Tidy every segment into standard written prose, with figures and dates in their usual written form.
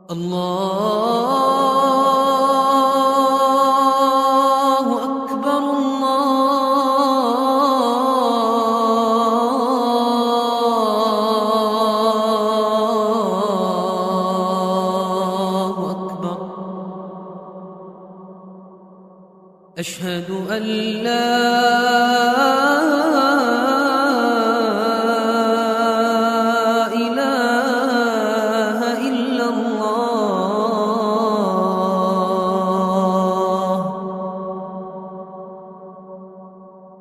الله أكبر الله أكبر أشهد أن لا إله إلا الله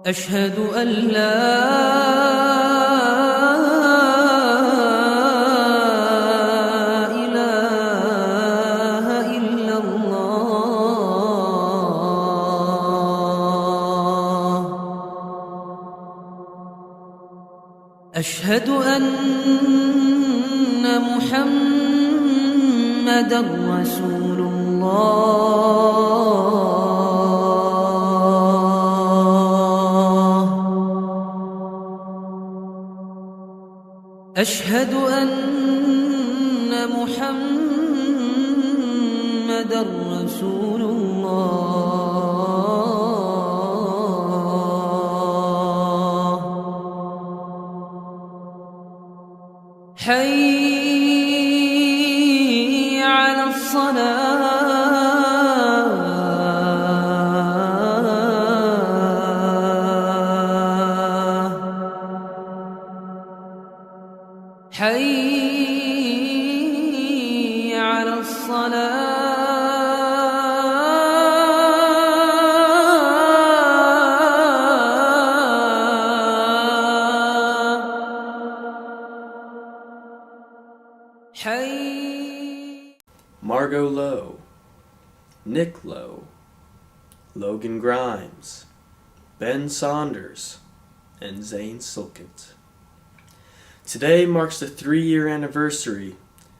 أشهد أن لا إله إلا الله أشهد أن محمدًا رسول الله أشهد أن محمدًا رسول الله حي على الصلاة حي على الصلاة حي Margot Lowe, Nick Lowe, Logan Grimes, Ben Saunders, and Zane Silkett. Today marks the 3-year anniversary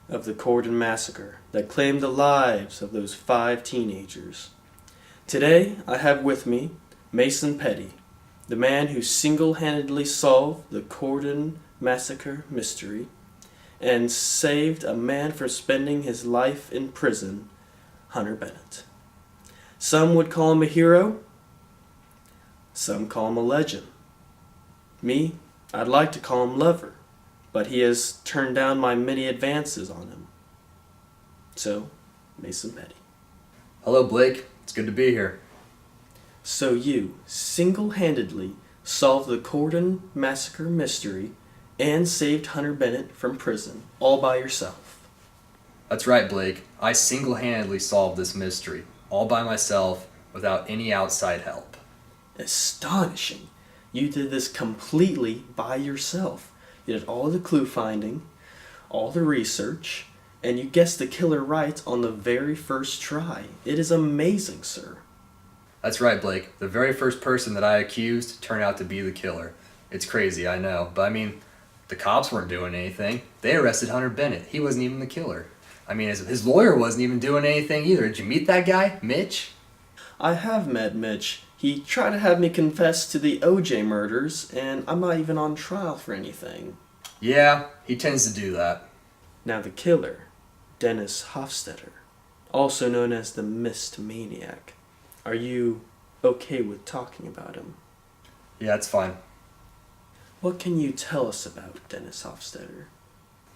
of the Corden massacre that claimed the lives of those 5 teenagers. Today I have with me Mason Petty, the man who single-handedly solved the Corden massacre mystery and saved a man from spending his life in prison, Hunter Bennett. Some would call him a hero, some call him a legend. Me, I'd like to call him Lover, but he has turned down my many advances on him. So, Mason Petty. Hello, Blake. It's good to be here. So you single-handedly solved the Corden massacre mystery and saved Hunter Bennett from prison, all by yourself. That's right, Blake. I single-handedly solved this mystery, all by myself, without any outside help. Astonishing. You did this completely by yourself. You did all the clue finding, all the research, and you guessed the killer right on the very first try. It is amazing, sir. That's right, Blake. The very first person that I accused turned out to be the killer. It's crazy, I know, but I mean, the cops weren't doing anything. They arrested Hunter Bennett. He wasn't even the killer. I mean, his lawyer wasn't even doing anything either. Did you meet that guy, Mitch? I have met Mitch. He tried to have me confess to the OJ murders, and I'm not even on trial for anything. Yeah, he tends to do that. Now the killer, Dennis Hofstetter, also known as the Mist Maniac. Are you okay with talking about him? Yeah, it's fine. What can you tell us about Dennis Hofstetter?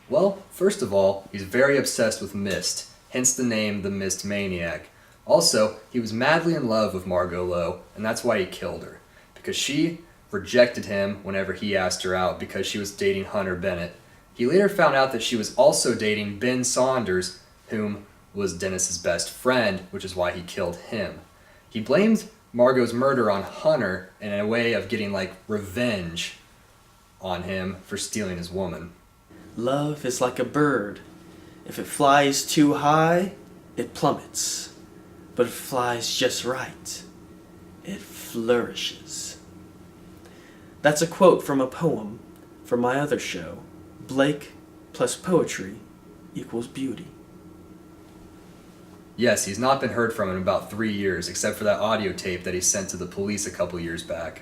Well, first of all, he's very obsessed with Mist, hence the name the Mist Maniac. Also, he was madly in love with Margot Lowe, and that's why he killed her. Because she rejected him whenever he asked her out because she was dating Hunter Bennett. He later found out that she was also dating Ben Saunders, whom was Dennis's best friend, which is why he killed him. He blamed Margot's murder on Hunter in a way of getting like revenge on him for stealing his woman. Love is like a bird. If it flies too high, it plummets. But if it flies just right, it flourishes. That's a quote from a poem from my other show, Blake plus Poetry equals Beauty. Yes, he's not been heard from in about 3 years, except for that audio tape that he sent to the police a couple years back.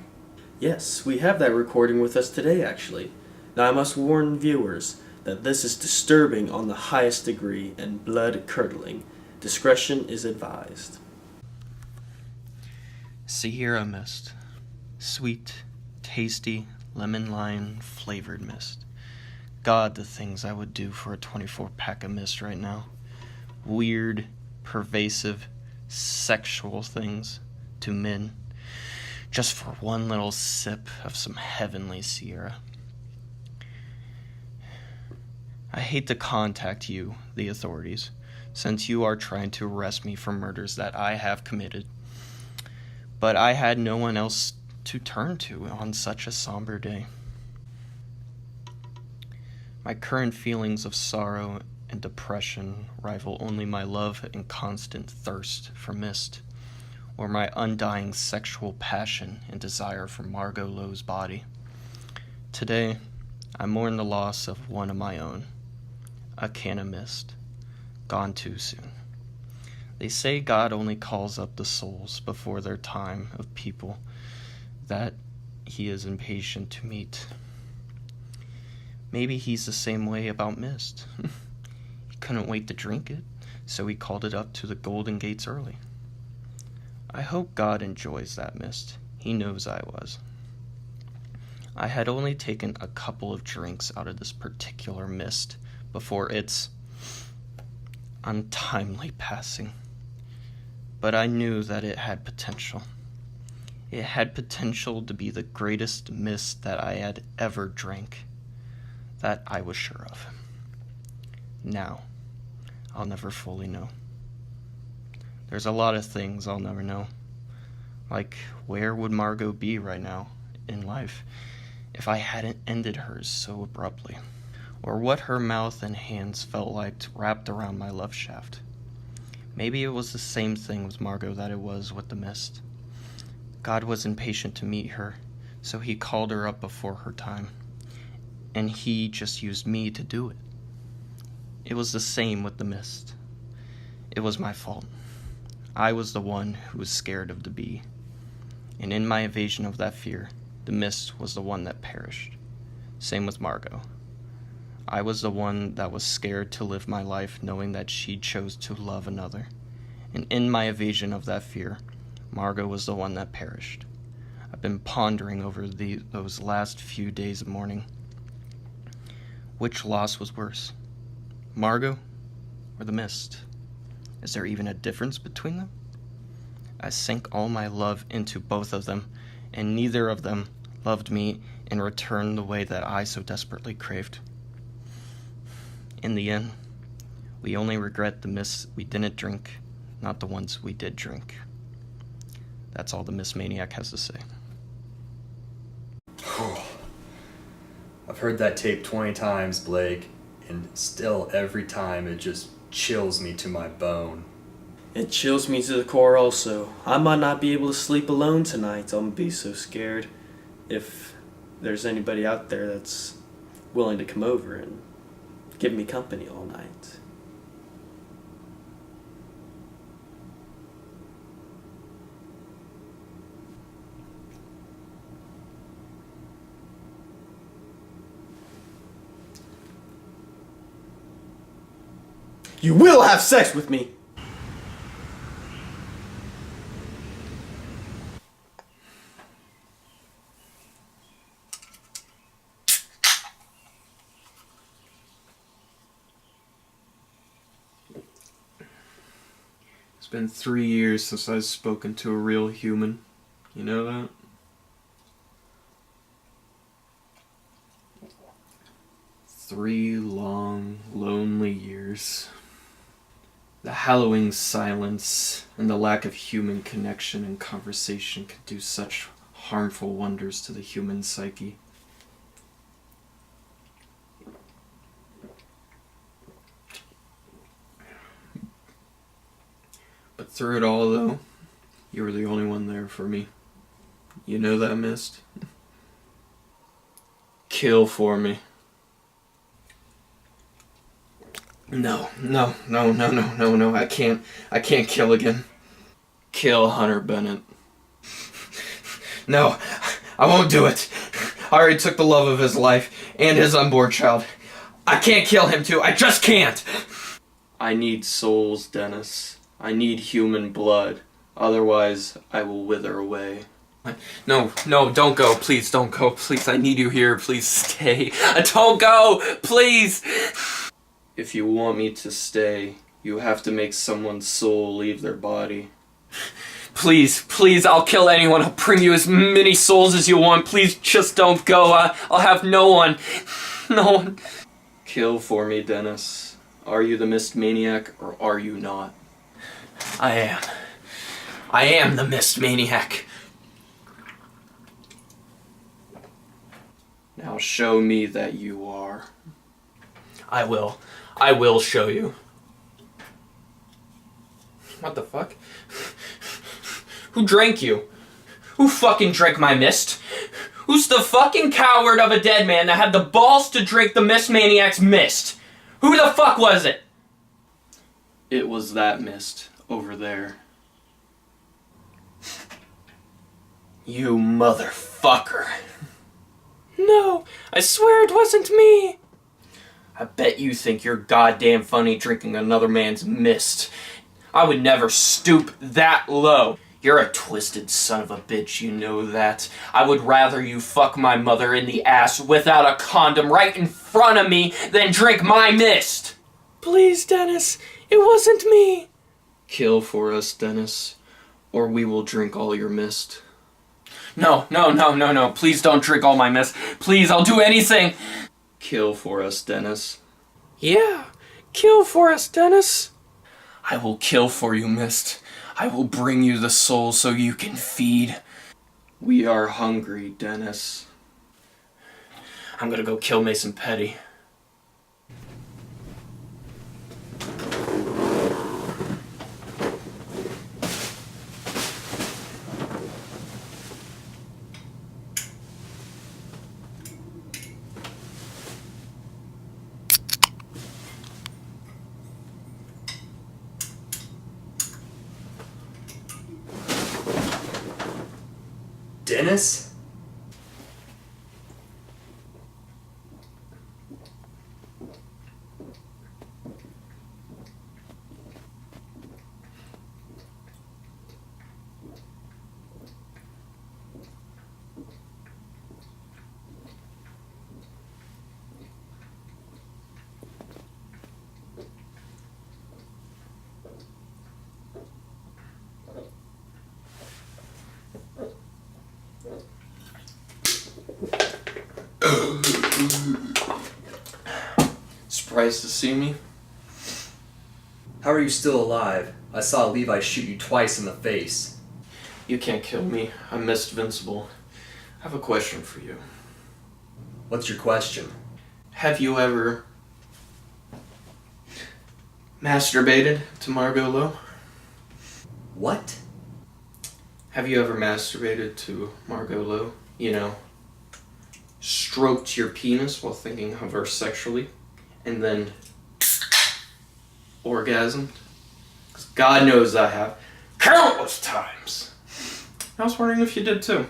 Yes, we have that recording with us today, actually. Now I must warn viewers, that this is disturbing on the highest degree and blood-curdling. Discretion is advised. Sierra mist. Sweet, tasty, lemon lime flavored mist. God, the things I would do for a 24-pack of mist right now. Weird, pervasive, sexual things to men. Just for one little sip of some heavenly Sierra. I hate to contact you, the authorities, since you are trying to arrest me for murders that I have committed. But I had no one else to turn to on such a somber day. My current feelings of sorrow and depression rival only my love and constant thirst for mist, or my undying sexual passion and desire for Margot Lowe's body. Today, I mourn the loss of one of my own, a can of mist, gone too soon. They say God only calls up the souls before their time of people that he is impatient to meet. Maybe he's the same way about mist. He couldn't wait to drink it, so he called it up to the Golden Gates early. I hope God enjoys that mist. He knows I was. I had only taken a couple of drinks out of this particular mist before its untimely passing. But I knew that it had potential. It had potential to be the greatest mist that I had ever drank. That I was sure of. Now, I'll never fully know. There's a lot of things I'll never know. Like, where would Margot be right now in life if I hadn't ended hers so abruptly? Or what her mouth and hands felt like wrapped around my love shaft. Maybe it was the same thing with Margot that it was with the mist. God was impatient to meet her, so he called her up before her time. And he just used me to do it. It was the same with the mist. It was my fault. I was the one who was scared of the bee. And in my evasion of that fear, the mist was the one that perished. Same with Margot. I was the one that was scared to live my life knowing that she chose to love another. And in my evasion of that fear, Margot was the one that perished. I've been pondering over those last few days of mourning. Which loss was worse? Margot or the mist? Is there even a difference between them? I sank all my love into both of them, and neither of them loved me in return the way that I so desperately craved. In the end, we only regret the mists we didn't drink, not the ones we did drink. That's all the Mist Maniac has to say. I've heard that tape 20 times, Blake, and still every time it just chills me to my bone. It chills me to the core also. I might not be able to sleep alone tonight. I'm gonna be so scared. If there's anybody out there that's willing to come over and give me company all night. You will have sex with me! It's been 3 years since I've spoken to a real human. You know that? Three long, lonely years. The hallowing silence and the lack of human connection and conversation can do such harmful wonders to the human psyche. But through it all, though, you were the only one there for me. You know that, Mist? Kill for me. No, I can't kill again. Kill Hunter Bennett. No, I won't do it. I already took the love of his life and his unborn child. I can't kill him too. I just can't. I need souls, Dennis. I need human blood. Otherwise, I will wither away. No, don't go. Please, don't go. Please, I need you here. Please stay. Don't go. Please. If you want me to stay, you have to make someone's soul leave their body. Please, I'll kill anyone. I'll bring you as many souls as you want. Please, just don't go. I'll have no one. No one. Kill for me, Dennis. Are you the Mist Maniac, or are you not? I am. I am the Mist Maniac. Now show me that you are. I will. I will show you. What the fuck? Who drank you? Who fucking drank my mist? Who's the fucking coward of a dead man that had the balls to drink the Mist Maniac's mist? Who the fuck was it? It was that mist over there. You motherfucker. No, I swear it wasn't me. I bet you think you're goddamn funny drinking another man's mist. I would never stoop that low. You're a twisted son of a bitch, you know that. I would rather you fuck my mother in the ass without a condom right in front of me than drink my mist. Please, Dennis, it wasn't me. Kill for us, Dennis, or we will drink all your mist. No. Please don't drink all my mist. Please, I'll do anything. Kill for us, Dennis. Yeah, kill for us, Dennis. I will kill for you, Mist. I will bring you the soul so you can feed. We are hungry, Dennis. I'm gonna go kill Mason Petty. Dennis? Surprised to see me? How are you still alive? I saw Levi shoot you twice in the face. You can't kill me. I'm Mist Vincible. I have a question for you. What's your question? Have you ever masturbated to Margot Lowe? What? Have you ever masturbated to Margot Lowe? You know, stroked your penis while thinking of her sexually, and then orgasmed? 'Cause God knows I have countless times. I was wondering if you did too.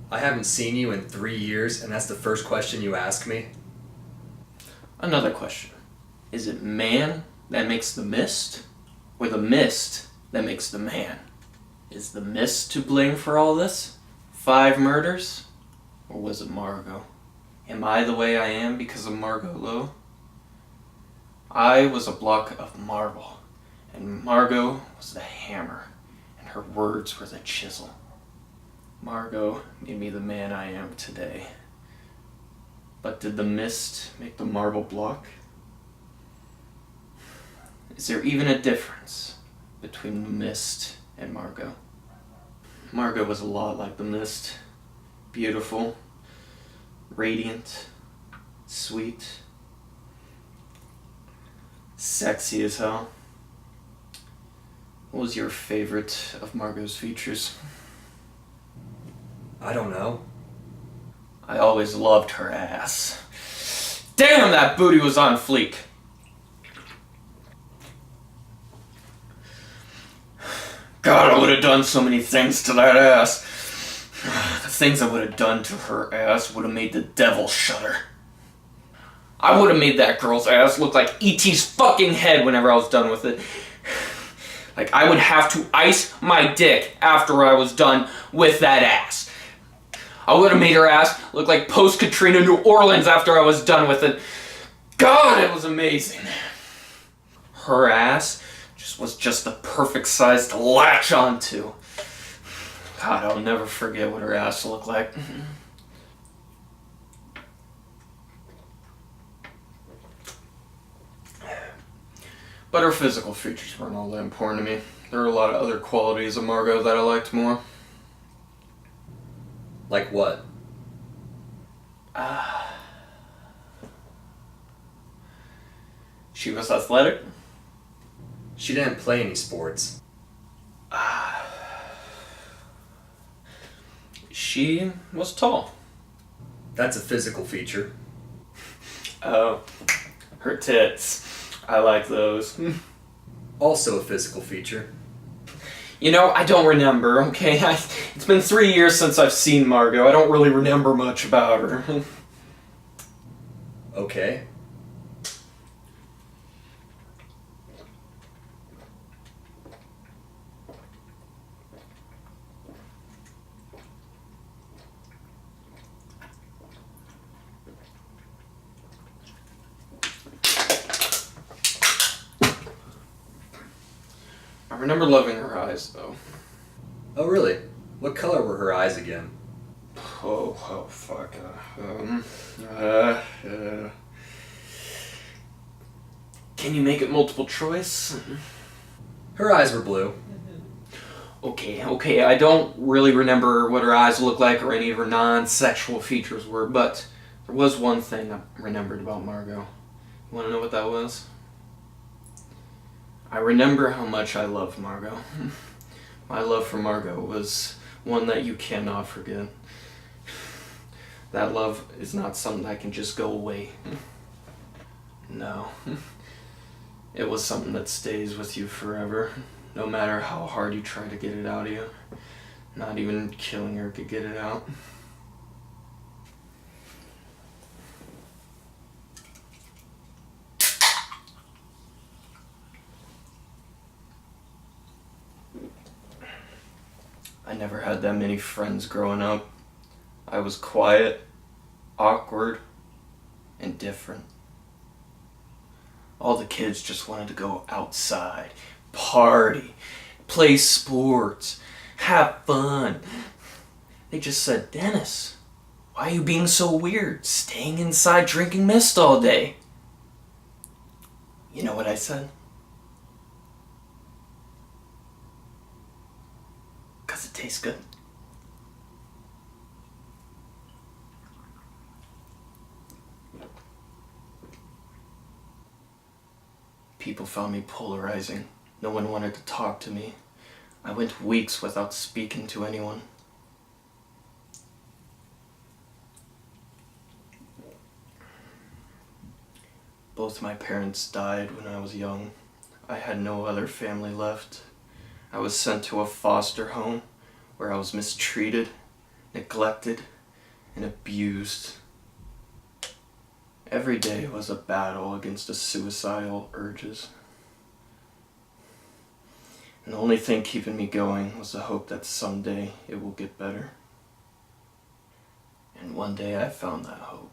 I haven't seen you in 3 years, and that's the first question you ask me? Another question. Is it man that makes the mist, or the mist that makes the man? Is the mist to blame for all this? 5 murders? Or was it Margot? Am I the way I am because of Margot Lowe? I was a block of marble, and Margot was the hammer, and her words were the chisel. Margot made me the man I am today. But did the mist make the marble block? Is there even a difference between the mist and Margot? Margot was a lot like the mist. Beautiful, radiant, sweet, sexy as hell. What was your favorite of Margot's features? I don't know. I always loved her ass. Damn, that booty was on fleek. God, I would have done so many things to that ass. The things I would have done to her ass would have made the devil shudder. I would have made that girl's ass look like E.T.'s fucking head whenever I was done with it. Like, I would have to ice my dick after I was done with that ass. I would have made her ass look like post-Katrina New Orleans after I was done with it. God, it was amazing. Her ass was just the perfect size to latch onto. God, I'll never forget what her ass looked like. But her physical features weren't all that important to me. There were a lot of other qualities of Margot that I liked more. Like what? She was athletic. She didn't play any sports. She was tall. That's a physical feature. Oh, her tits. I like those. Also a physical feature. You know, I don't remember, okay? It's been 3 years since I've seen Margot. I don't really remember much about her. Okay. I remember loving her eyes, though. Oh, really? What color were her eyes again? Oh, fuck. Can you make it multiple choice? Her eyes were blue. Okay, I don't really remember what her eyes looked like or any of her non-sexual features were, but there was one thing I remembered about Margot. You want to know what that was? I remember how much I loved Margot. My love for Margot was one that you cannot forget. That love is not something that can just go away. No. It was something that stays with you forever, no matter how hard you try to get it out of you. Not even killing her could get it out. I never had that many friends growing up. I was quiet, awkward, and different. All the kids just wanted to go outside, party, play sports, have fun. They just said, "Dennis, why are you being so weird, staying inside drinking mist all day?" You know what I said? "'Cause it tastes good." People found me polarizing. No one wanted to talk to me. I went weeks without speaking to anyone. Both my parents died when I was young. I had no other family left. I was sent to a foster home where I was mistreated, neglected, and abused. Every day was a battle against the suicidal urges. And the only thing keeping me going was the hope that someday it will get better. And one day I found that hope.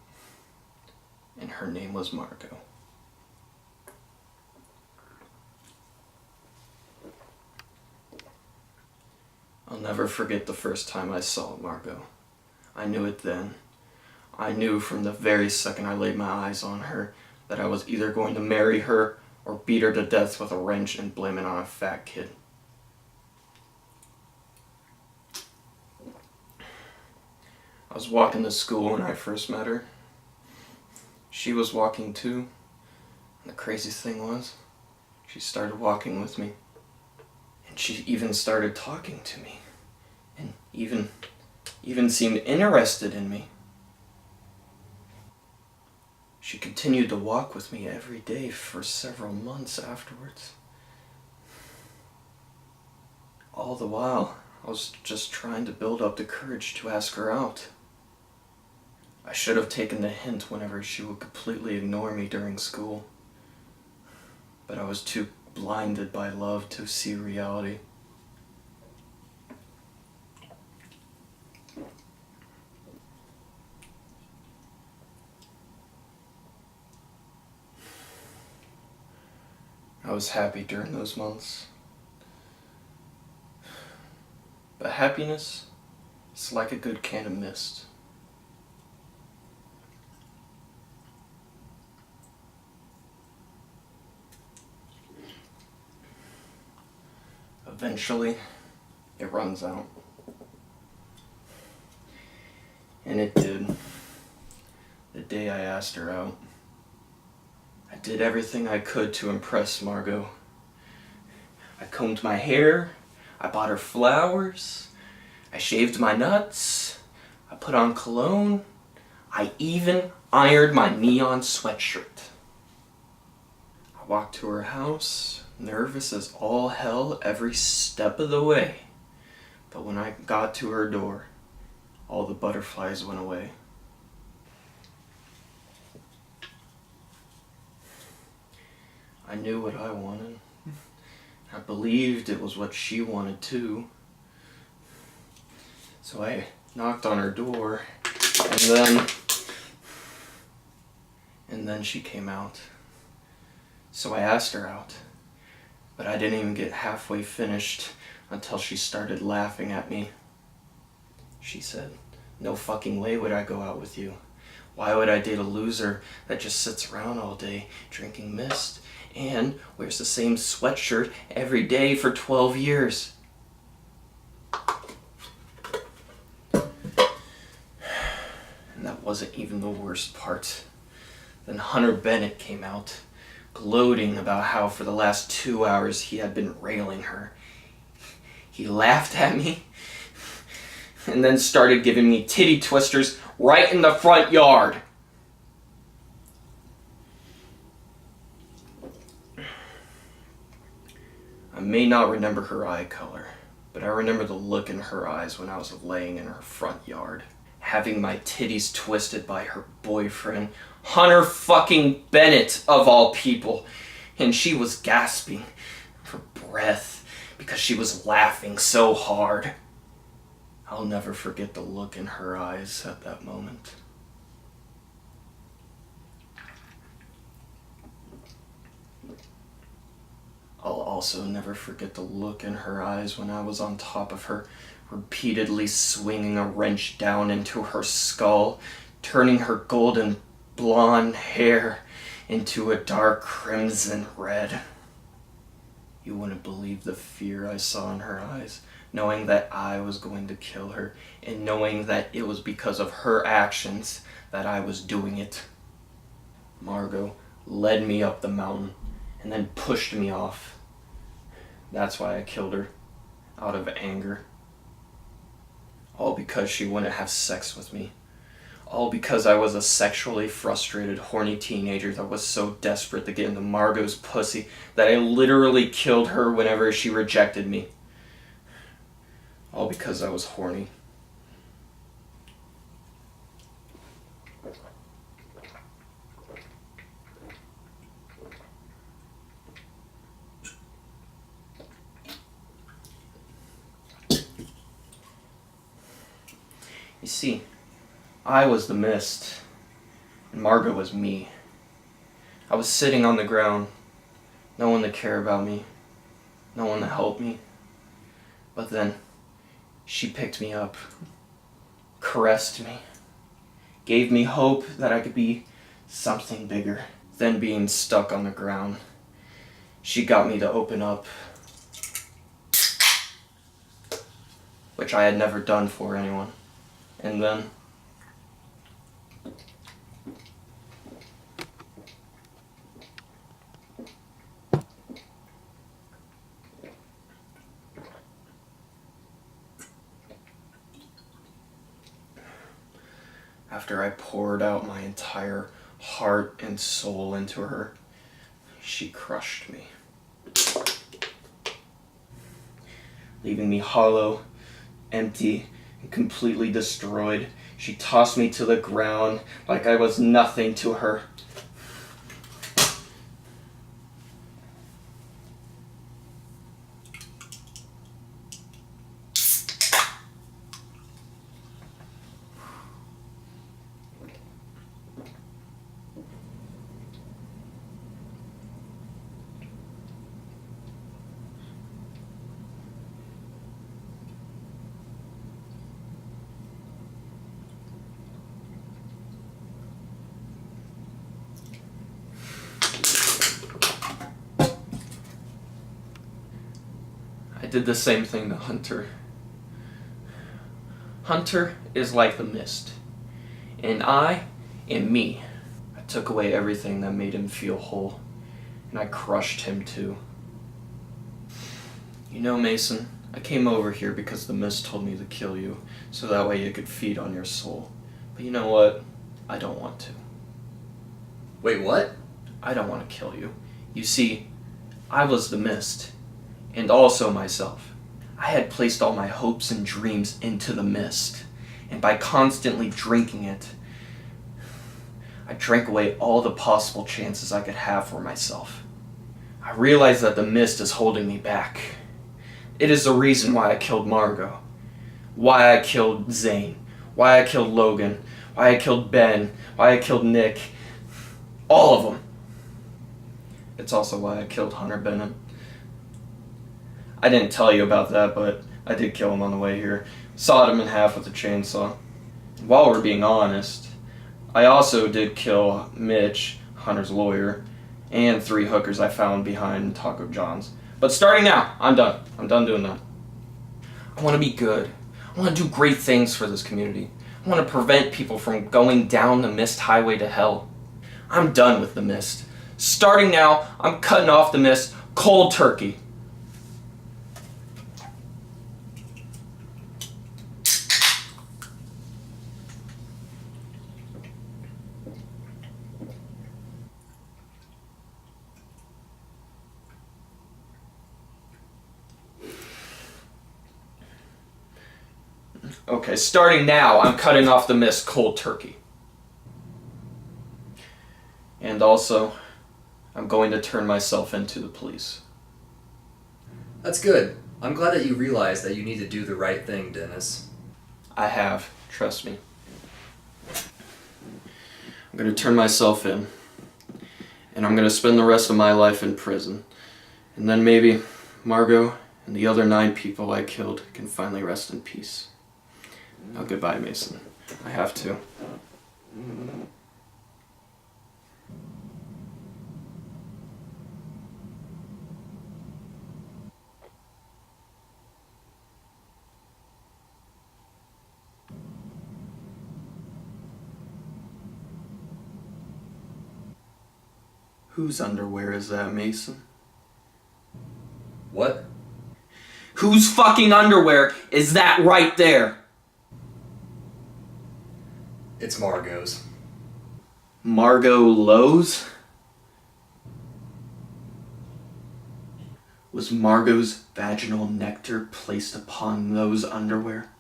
And her name was Margot. I'll never forget the first time I saw Margot. I knew it then. I knew from the very second I laid my eyes on her that I was either going to marry her or beat her to death with a wrench and blame it on a fat kid. I was walking to school when I first met her. She was walking too. And the crazy thing was, she started walking with me. And she even started talking to me. And even seemed interested in me. She continued to walk with me every day for several months afterwards. All the while, I was just trying to build up the courage to ask her out. I should have taken the hint whenever she would completely ignore me during school. But I was too blinded by love to see reality. I was happy during those months. But happiness is like a good can of mist. Eventually, it runs out. And it did. The day I asked her out. I did everything I could to impress Margot. I combed my hair, I bought her flowers, I shaved my nuts, I put on cologne, I even ironed my neon sweatshirt. I walked to her house, nervous as all hell every step of the way. But when I got to her door, all the butterflies went away. I knew what I wanted. I believed it was what she wanted too. So I knocked on her door, and then she came out. So I asked her out, but I didn't even get halfway finished until she started laughing at me. She said, "No fucking way would I go out with you. Why would I date a loser that just sits around all day drinking mist and wears the same sweatshirt every day for 12 years? And that wasn't even the worst part. Then Hunter Bennett came out, gloating about how for the last 2 hours he had been railing her. He laughed at me and then started giving me titty twisters right in the front yard. I may not remember her eye color, but I remember the look in her eyes when I was laying in her front yard, having my titties twisted by her boyfriend, Hunter fucking Bennett of all people. And she was gasping for breath because she was laughing so hard. I'll never forget the look in her eyes at that moment. I'll also never forget the look in her eyes when I was on top of her, repeatedly swinging a wrench down into her skull, turning her golden blonde hair into a dark crimson red. You wouldn't believe the fear I saw in her eyes, knowing that I was going to kill her, and knowing that it was because of her actions that I was doing it. Margot led me up the mountain and then pushed me off. That's why I killed her, out of anger. All because she wouldn't have sex with me. All because I was a sexually frustrated, horny teenager that was so desperate to get into Margot's pussy that I literally killed her whenever she rejected me. All because I was horny. You see, I was the mist, and Margot was me. I was sitting on the ground, no one to care about me, no one to help me. But then, she picked me up, caressed me, gave me hope that I could be something bigger than being stuck on the ground. She got me to open up, which I had never done for anyone. And then after I poured out my entire heart and soul into her, she crushed me, leaving me hollow, empty, and completely destroyed She tossed me to the ground like I was nothing to her. I did the same thing to Hunter. Hunter is like the mist, and I am me. I took away everything that made him feel whole, and I crushed him too. You know, Mason, I came over here because the mist told me to kill you, so that way you could feed on your soul. But you know what? I don't want to. Wait, what? I don't want to kill you. You see, I was the mist, and also myself. I had placed all my hopes and dreams into the mist, and by constantly drinking it, I drank away all the possible chances I could have for myself. I realized that the mist is holding me back. It is the reason why I killed Margot, why I killed Zane, why I killed Logan, why I killed Ben, why I killed Nick, all of them. It's also why I killed Hunter Bennett. I didn't tell you about that, but I did kill him on the way here. Sawed him in half with a chainsaw. While we're being honest, I also did kill Mitch, Hunter's lawyer, and 3 hookers I found behind Taco John's. But starting now, I'm done. I'm done doing that. I want to be good. I want to do great things for this community. I want to prevent people from going down the mist highway to hell. I'm done with the mist. Starting now, I'm cutting off the mist cold turkey. Okay, starting now, I'm cutting off the mist cold turkey. And also, I'm going to turn myself into the police. That's good. I'm glad that you realize that you need to do the right thing, Dennis. I have, trust me. I'm going to turn myself in. And I'm going to spend the rest of my life in prison. And then maybe Margot and the other 9 people I killed can finally rest in peace. Now goodbye, Mason. I have to. Whose underwear is that, Mason? What? Whose fucking underwear is that right there? It's Margot's. Margot Lowe's? Was Margot's vaginal nectar placed upon those underwear?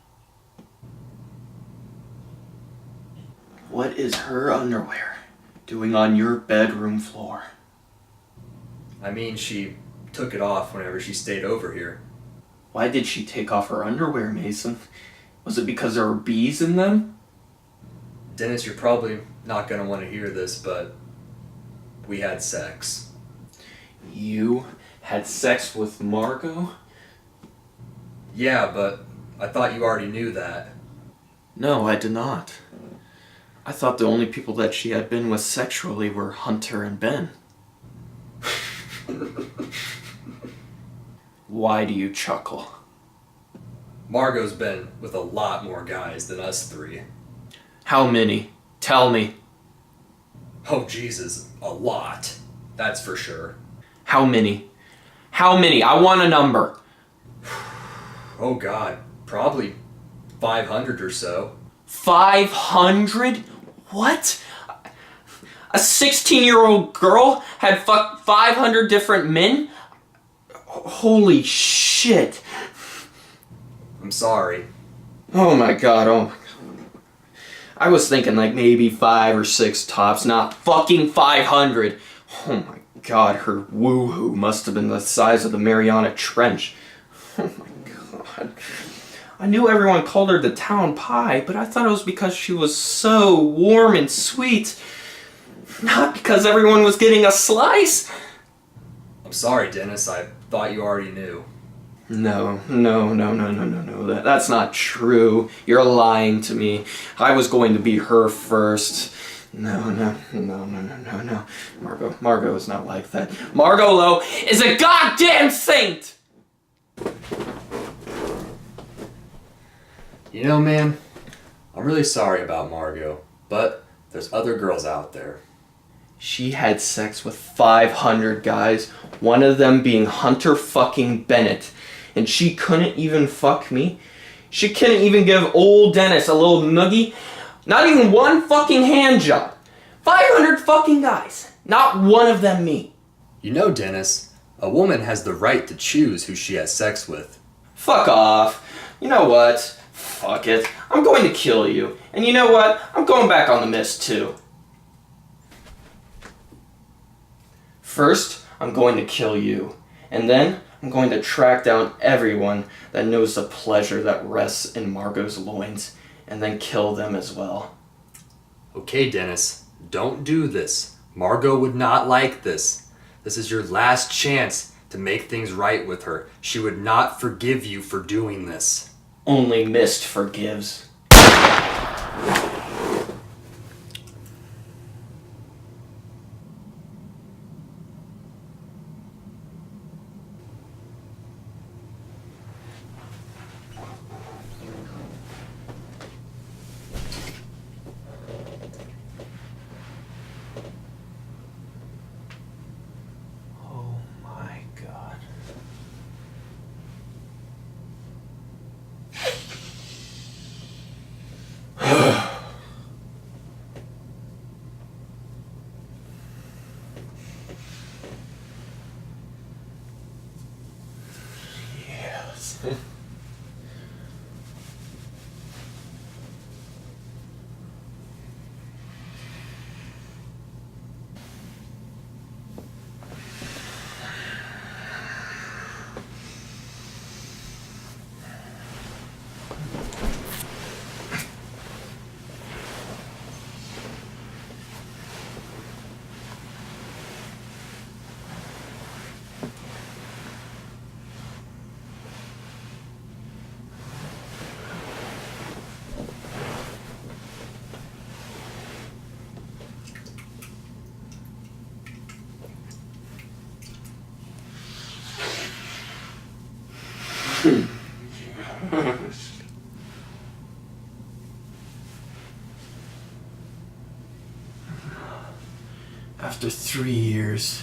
What is her underwear doing on your bedroom floor? I mean, she took it off whenever she stayed over here. Why did she take off her underwear, Mason? Was it because there were bees in them? Dennis, you're probably not going to want to hear this, but we had sex. You had sex with Margot? Yeah, but I thought you already knew that. No, I did not. I thought the only people that she had been with sexually were Hunter and Ben. Why do you chuckle? Margot's been with a lot more guys than us 3. How many? Tell me. Oh, Jesus, a lot. That's for sure. How many? How many? I want a number. Oh, God, probably 500 or so. 500? What? A 16-year-old girl had fucked 500 different men? Holy shit. I'm sorry. Oh my god, oh my god. I was thinking like maybe 5 or 6 tops, not fucking 500. Oh my god, her woohoo must have been the size of the Mariana Trench. Oh my god. I knew everyone called her the town pie, but I thought it was because she was so warm and sweet. Not because everyone was getting a slice. I'm sorry, Dennis. I thought you already knew. No. That's not true. You're lying to me. I was going to be her first. No. Margot is not like that. Margot Lowe is a goddamn saint! You know, man, I'm really sorry about Margot, but there's other girls out there. She had sex with 500 guys, one of them being Hunter fucking Bennett, and she couldn't even fuck me? She couldn't even give old Dennis a little noogie? Not even one fucking hand job. 500 fucking guys, not one of them me. You know, Dennis, a woman has the right to choose who she has sex with. Fuck off. You know what? Fuck it. I'm going to kill you. And you know what? I'm going back on the mist too. First, I'm going to kill you. And then, I'm going to track down everyone that knows the pleasure that rests in Margot's loins. And then kill them as well. Okay, Dennis, don't do this. Margot would not like this. This is your last chance to make things right with her. She would not forgive you for doing this. Only mist forgives. Oh my god. Yes. After 3 years,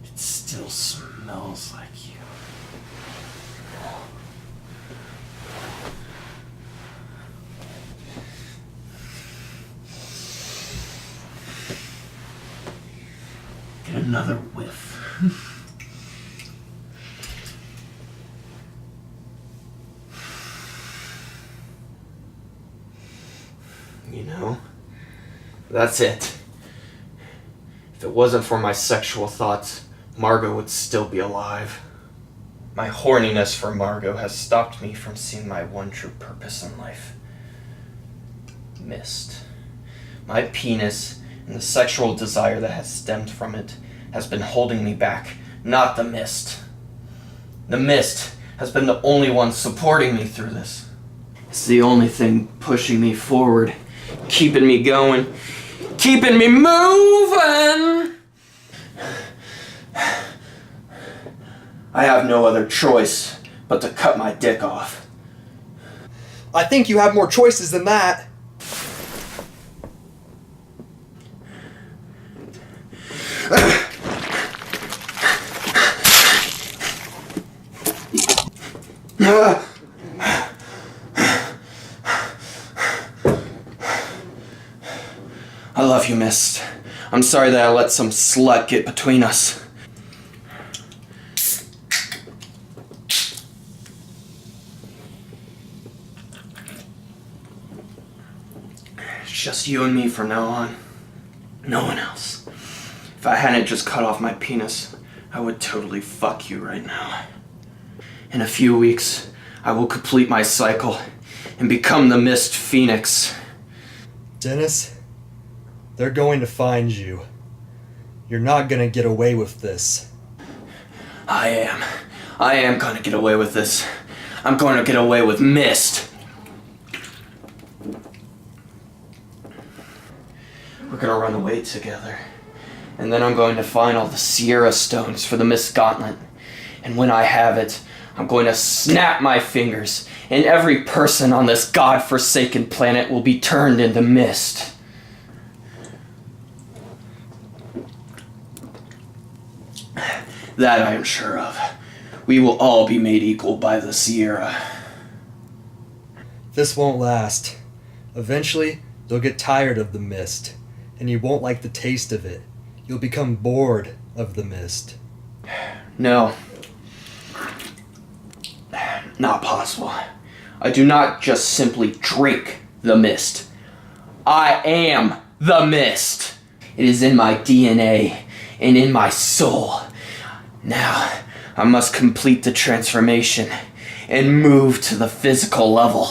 it still smells like you. Get another whiff. You know, that's it. If it wasn't for my sexual thoughts, Margot would still be alive. My horniness for Margot has stopped me from seeing my one true purpose in life. Mist. My penis and the sexual desire that has stemmed from it has been holding me back, not the mist. The mist has been the only one supporting me through this. It's the only thing pushing me forward, keeping me going, keeping me moving. I have no other choice but to cut my dick off. I think you have more choices than that. I love you, Mist. I'm sorry that I let some slut get between us. It's just you and me from now on. No one else. If I hadn't just cut off my penis, I would totally fuck you right now. In a few weeks, I will complete my cycle and become the Mist Phoenix. Dennis, they're going to find you. You're not gonna get away with this. I am gonna get away with this. I'm going to get away with Mist. We're gonna run away together. And then I'm going to find all the Sierra Stones for the Mist Gauntlet. And when I have it, I'm going to snap my fingers, and every person on this godforsaken planet will be turned into mist. That I am sure of. We will all be made equal by the Sierra. This won't last. Eventually, they'll get tired of the mist, and you won't like the taste of it. You'll become bored of the mist. No. Not possible. I do not just simply drink the mist. I am the mist. It is in my DNA and in my soul. Now, I must complete the transformation and move to the physical level.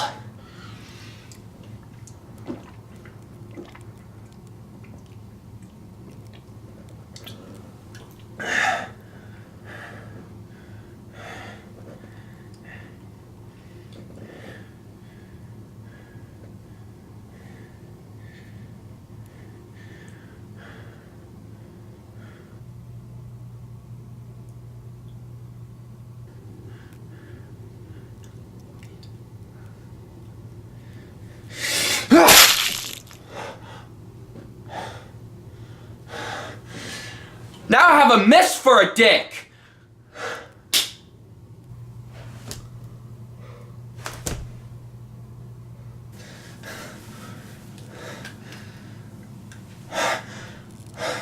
Now I have a mist for a dick!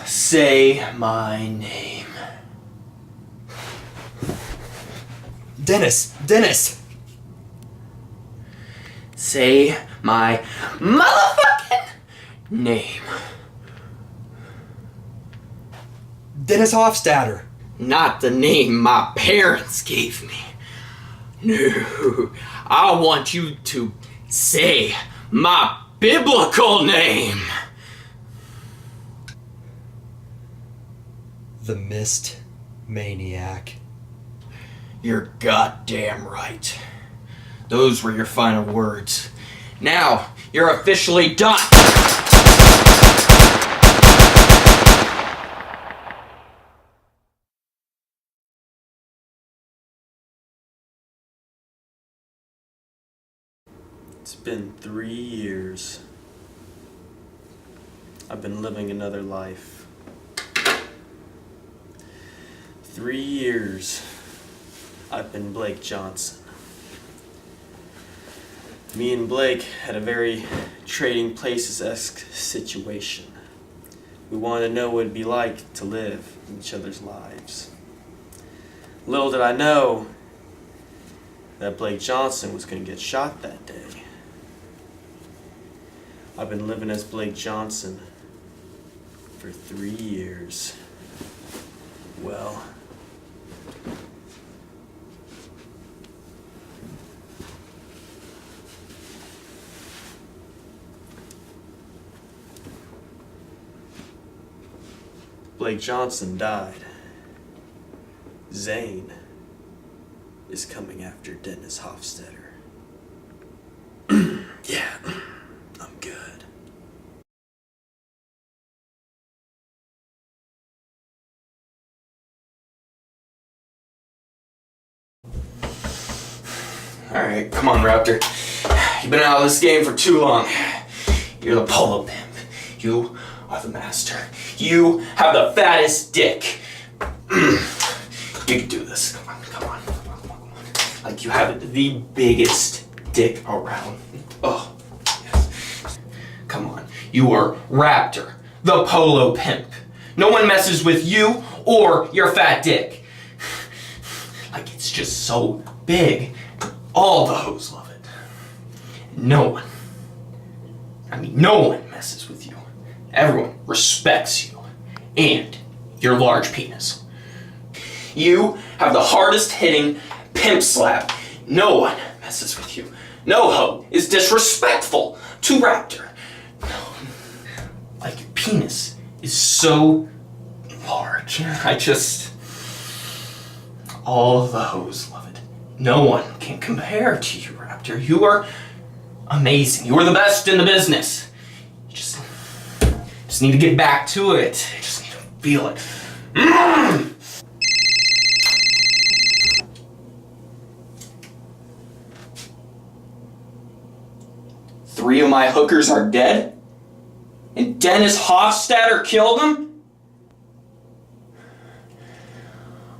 Say my name. Dennis! Dennis! Say my motherfucking name. Dennis Hofstadter! Not the name my parents gave me. No, I want you to say my biblical name. The Mist Maniac. You're goddamn right. Those were your final words. Now, you're officially done. It's been 3 years. I've been living another life. 3 years I've been Blake Johnson. Me and Blake had a very Trading Places-esque situation. We wanted to know what it'd be like to live in each other's lives. Little did I know that Blake Johnson was going to get shot that day. I've been living as Blake Johnson for 3 years. Well, Blake Johnson died. Zane is coming after Dennis Hofstadter. Yeah, I'm good. Alright, come on, Raptor. You've been out of this game for too long. You're the polo pimp. You are the master. You have the fattest dick. You can do this. Come on. Like you have the biggest dick around. Oh, yes. Come on. You are Raptor, the polo pimp. No one messes with you or your fat dick. Like it's just so big. All the hoes love it. No one I mean, no one messes with you. Everyone respects you. And your large penis. You have the hardest hitting pimp slap. No one messes with you. No hoe is disrespectful to Raptor. No. Like, your penis is so large. All the hoes love it. No one can compare to you, Raptor. You are amazing. You are the best in the business. You just need to get back to it. You just need to feel it. Mm! Three of my hookers are dead? And Dennis Hofstadter killed them?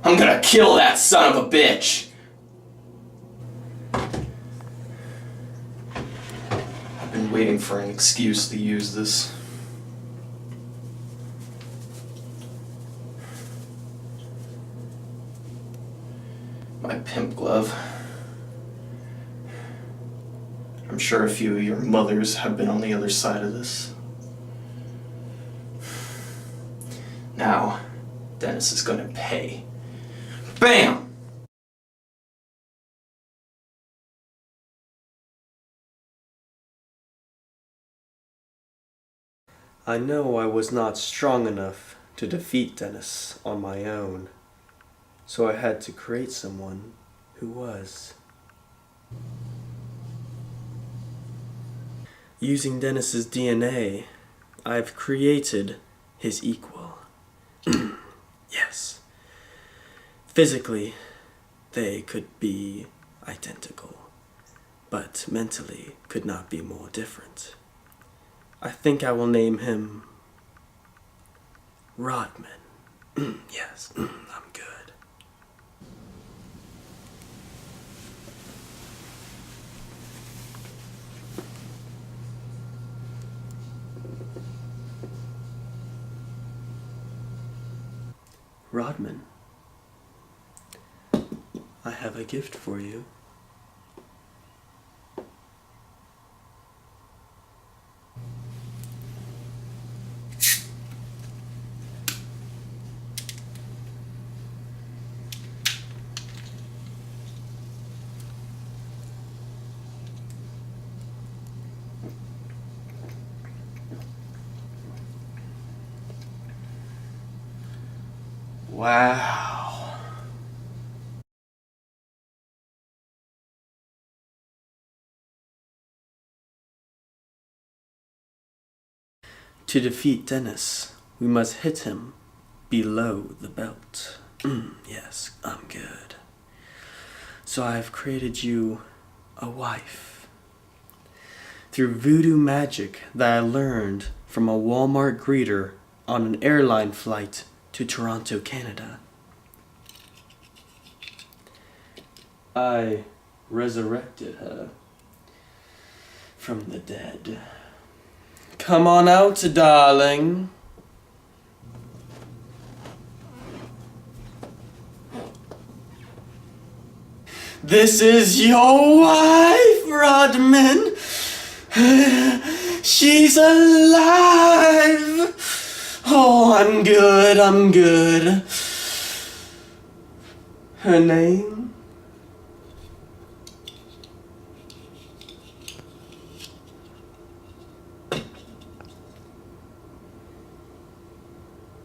I'm gonna kill that son of a bitch. I've been waiting for an excuse to use this. My pimp glove. I'm sure a few of your mothers have been on the other side of this. Now, Dennis is gonna pay. BAM! I know I was not strong enough to defeat Dennis on my own, so I had to create someone who was. Using Dennis's DNA, I've created his equal. Yes. Physically, they could be identical, but mentally could not be more different. I think I will name him Rodman. Yes, I'm good. Rodman, I have a gift for you. Wow. To defeat Dennis, we must hit him below the belt. Yes, I'm good. So I've created you a wife. Through voodoo magic that I learned from a Walmart greeter on an airline flight to Toronto, Canada. I resurrected her from the dead. Come on out, darling. This is your wife, Rodman. She's alive. Oh, I'm good, I'm good. Her name?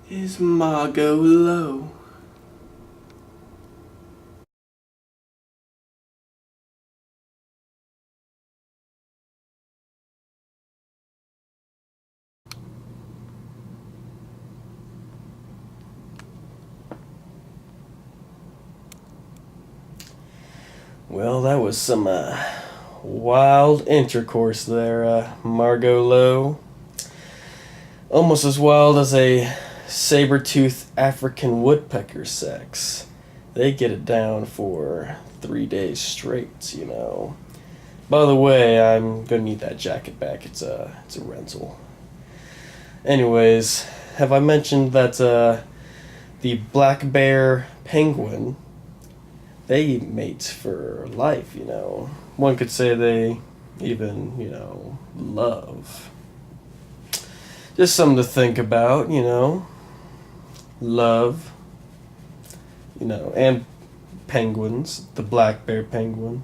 Is Margot Lowe. Well, that was some wild intercourse there, Margot Lowe. Almost as wild as a saber-toothed African woodpecker sex. They get it down for 3 days straight, you know. By the way, I'm gonna need that jacket back. It's a rental. Anyways, have I mentioned that the black bear penguin, they mate for life, you know. One could say they even, love. Just something to think about, love, and penguins, the black bear penguin.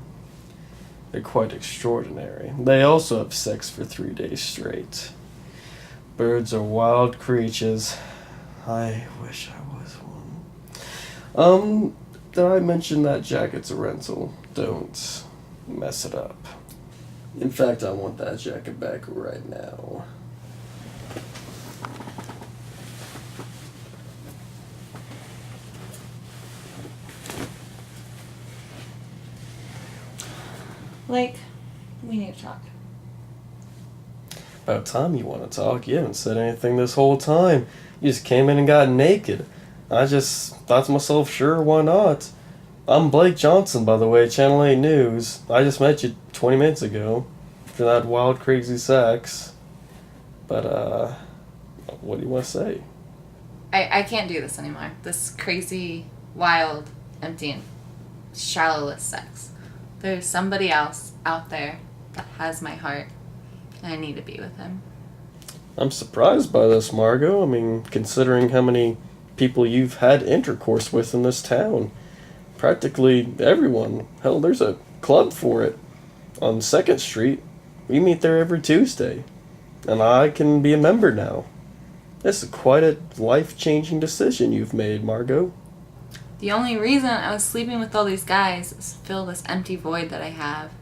They're quite extraordinary. They also have sex for 3 days straight. Birds are wild creatures. I wish I was one. Did I mention that jacket's a rental? Don't mess it up. In fact, I want that jacket back right now. Like, we need to talk. About time you want to talk. You haven't said anything this whole time. You just came in and got naked. I just thought to myself, sure, why not? I'm Blake Johnson, by the way, Channel 8 News. I just met you 20 minutes ago for that wild, crazy sex. But, what do you want to say? I can't do this anymore. This crazy, wild, empty, and shallowless sex. There's somebody else out there that has my heart, and I need to be with him. I'm surprised by this, Margot. I mean, considering how many people you've had intercourse with in this town. Practically everyone. Hell, there's a club for it on 2nd Street. We meet there every Tuesday. And I can be a member now. This is quite a life-changing decision you've made, Margot. The only reason I was sleeping with all these guys is to fill this empty void that I have.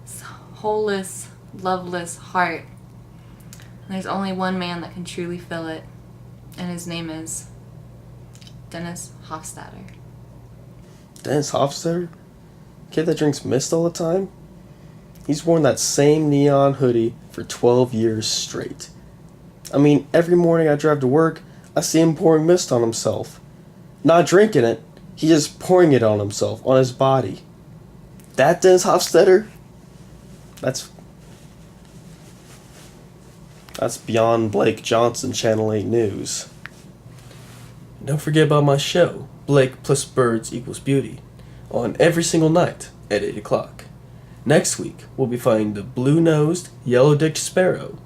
This holeless, loveless heart. And there's only one man that can truly fill it. And his name is Dennis Hofstadter. Dennis Hofstadter? Kid that drinks mist all the time? He's worn that same neon hoodie for 12 years straight. I mean, every morning I drive to work, I see him pouring mist on himself. Not drinking it, he's just pouring it on himself, on his body. That Dennis Hofstadter? That's beyond Blake Johnson, Channel 8 News. Don't forget about my show, Blake plus Birds equals Beauty, on every single night at 8 o'clock. Next week, we'll be finding the blue-nosed, yellow-dicked sparrow,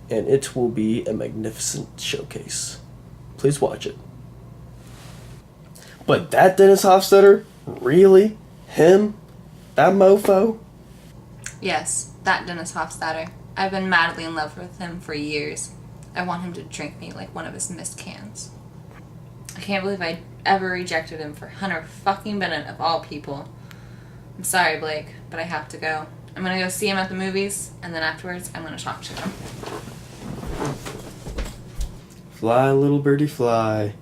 and it will be a magnificent showcase. Please watch it. But that Dennis Hofstadter? Really? Him? That mofo? Yes, that Dennis Hofstadter. I've been madly in love with him for years. I want him to drink me like one of his mist cans. I can't believe I ever rejected him for Hunter fucking Bennett of all people. I'm sorry, Blake, but I have to go. I'm gonna go see him at the movies, and then afterwards I'm gonna talk to him. Fly, little birdie, fly.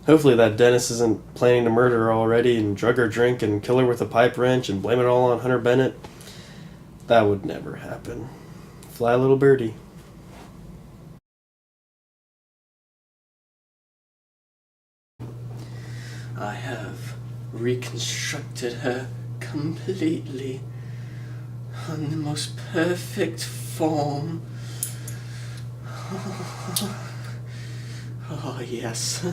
Hopefully that Dennis isn't planning to murder her already and drug her drink and kill her with a pipe wrench and blame it all on Hunter Bennett. That would never happen. Fly, little birdie. I have reconstructed her completely on the most perfect form. Oh, yes.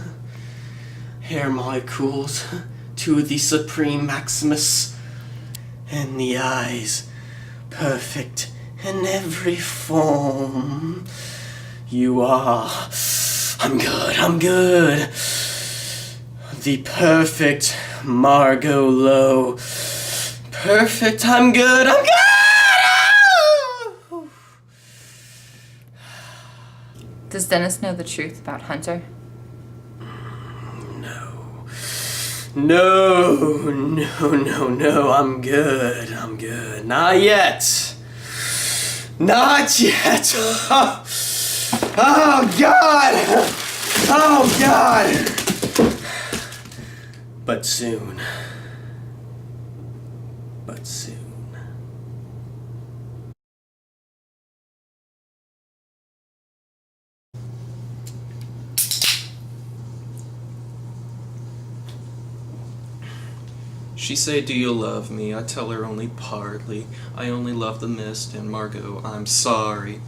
Hair molecules to the Supreme Maximus, and the eyes perfect in every form. You are. I'm good. The perfect Margot Lowe. Perfect, I'm good. Does Dennis know the truth about Hunter? No, I'm good. Not yet. Oh, God. But soon. She say, do you love me? I tell her only partly. I only love the mist, and Margot, I'm sorry.